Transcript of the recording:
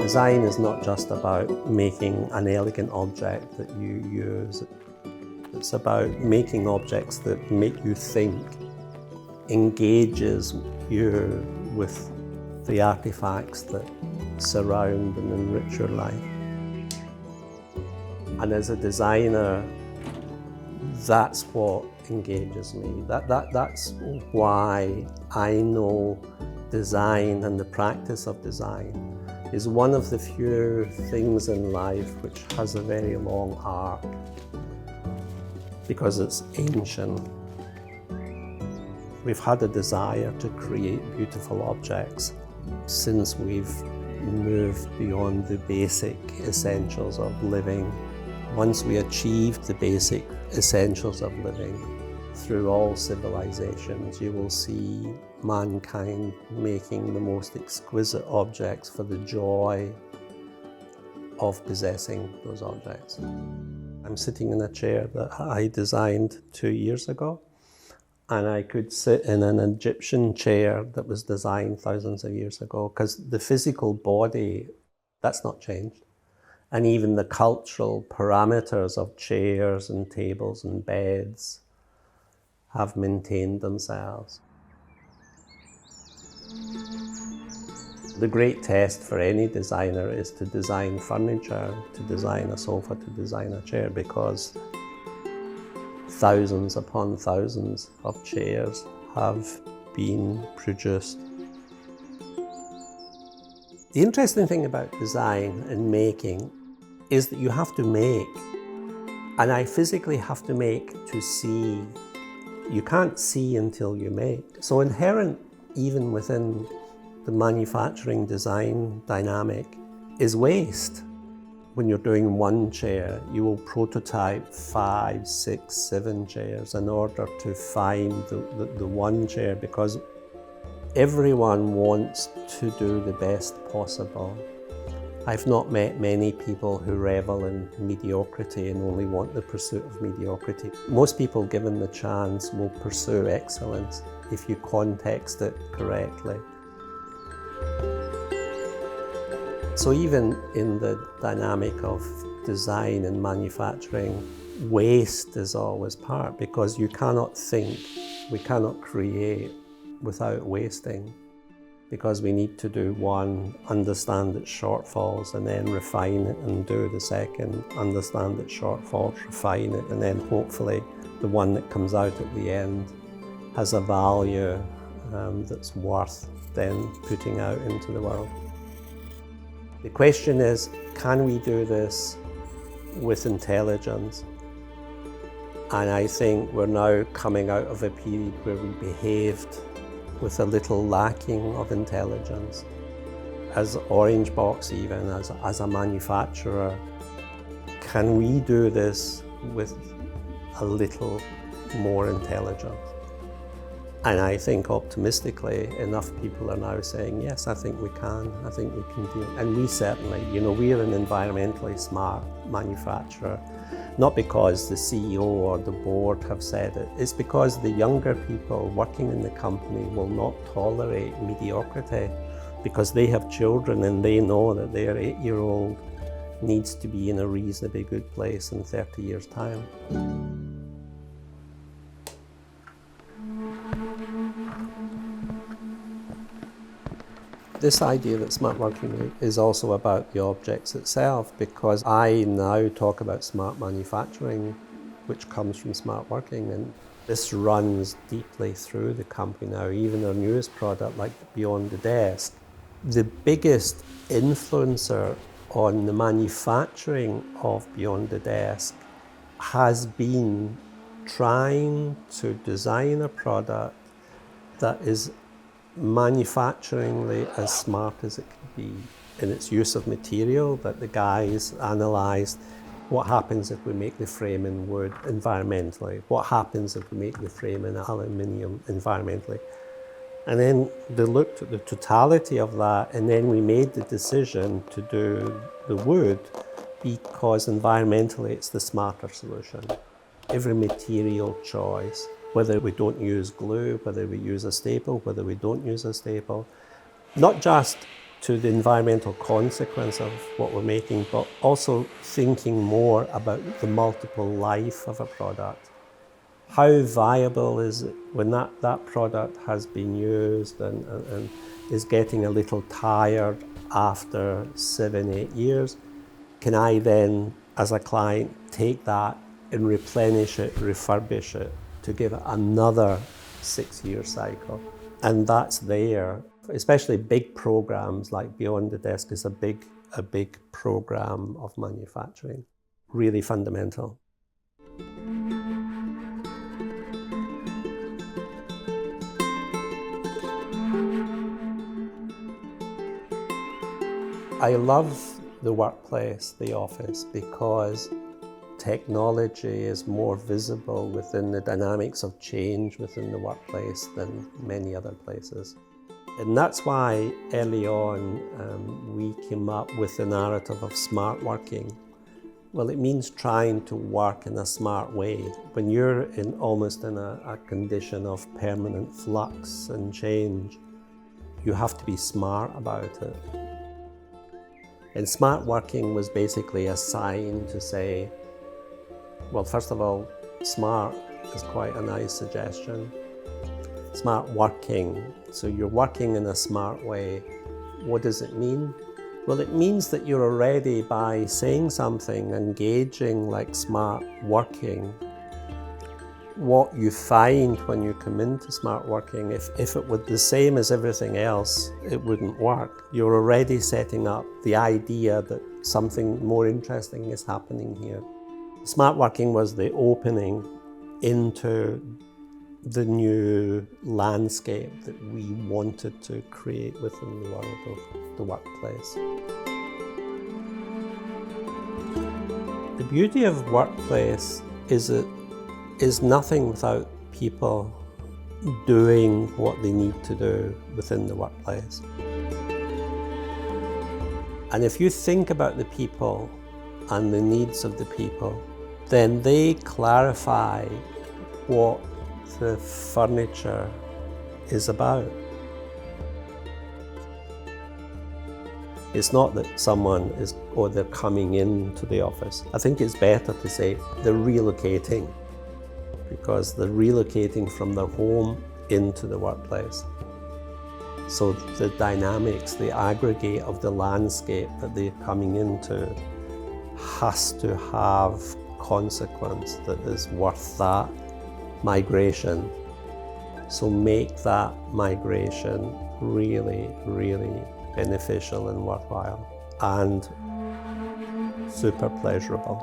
Design is not just about making an elegant object that you use. It's about making objects that make you think, engages you with the artefacts that surround and enrich your life. And as a designer, that's what engages me. That's why I know design and the practice of design is one of the few things in life which has a very long arc, because it's ancient. We've had a desire to create beautiful objects since we've moved beyond the basic essentials of living. Once we achieved the basic essentials of living, through all civilizations, you will see mankind making the most exquisite objects for the joy of possessing those objects. I'm sitting in a chair that I designed 2 years ago, and I could sit in an Egyptian chair that was designed thousands of years ago, because the physical body, that's not changed. And even the cultural parameters of chairs and tables and beds have maintained themselves. The great test for any designer is to design furniture, to design a sofa, to design a chair, because thousands upon thousands of chairs have been produced. The interesting thing about design and making is that you have to make, and I physically have to make to see. You can't see until you make. So inherent even within the manufacturing design dynamic is waste. When you're doing one chair, you will prototype 5, 6, 7 chairs in order to find the one chair, because everyone wants to do the best possible. I've not met many people who revel in mediocrity and only want the pursuit of mediocrity. Most people, given the chance, will pursue excellence if you context it correctly. So even in the dynamic of design and manufacturing, waste is always part, because you cannot think, we cannot create without wasting. Because we need to do one, understand its shortfalls, and then refine it and do the second, understand its shortfalls, refine it, and then hopefully the one that comes out at the end has a value that's worth then putting out into the world. The question is, can we do this with intelligence? And I think we're now coming out of a period where we behaved with a little lacking of intelligence. As Orangebox, even as a manufacturer, can we do this with a little more intelligence? And I think optimistically enough people are now saying, yes, I think we can do it. And we certainly, we're an environmentally smart manufacturer. Not because the CEO or the board have said it, it's because the younger people working in the company will not tolerate mediocrity, because they have children and they know that their 8-year-old needs to be in a reasonably good place in 30 years' time. This idea that smart working is also about the objects itself, because I now talk about smart manufacturing, which comes from smart working, and this runs deeply through the company now, even our newest product like Beyond the Desk. The biggest influencer on the manufacturing of Beyond the Desk has been trying to design a product that is manufacturingly as smart as it can be in its use of material. That the guys analysed what happens if we make the frame in wood environmentally, what happens if we make the frame in aluminium environmentally. And then they looked at the totality of that, and then we made the decision to do the wood because environmentally it's the smarter solution. Every material choice, whether we don't use glue, whether we use a staple, whether we don't use a staple, not just to the environmental consequence of what we're making, but also thinking more about the multiple life of a product. How viable is it when that product has been used and is getting a little tired after 7, 8 years? Can I then, as a client, take that and replenish it, refurbish it to give it another 6-year cycle? And that's there. Especially big programs like Beyond the Desk is a big program of manufacturing. Really fundamental. I love the workplace, the office, because technology is more visible within the dynamics of change within the workplace than many other places. And that's why early on we came up with the narrative of smart working. Well, it means trying to work in a smart way. When you're almost in a condition of permanent flux and change, you have to be smart about it. And smart working was basically a sign to say, well, first of all, smart is quite a nice suggestion. Smart working, so you're working in a smart way. What does it mean? Well, it means that you're already, by saying something, engaging like smart working. What you find when you come into smart working, if it were the same as everything else, it wouldn't work. You're already setting up the idea that something more interesting is happening here. Smart working was the opening into the new landscape that we wanted to create within the world of the workplace. The beauty of workplace is it is nothing without people doing what they need to do within the workplace. And if you think about the people and the needs of the people, then they clarify what the furniture is about. It's not that someone is, or they're coming into the office. I think it's better to say they're relocating, because they're relocating from their home into the workplace. So the dynamics, the aggregate of the landscape that they're coming into has to have consequence that is worth that migration. So make that migration really, really beneficial and worthwhile and super pleasurable.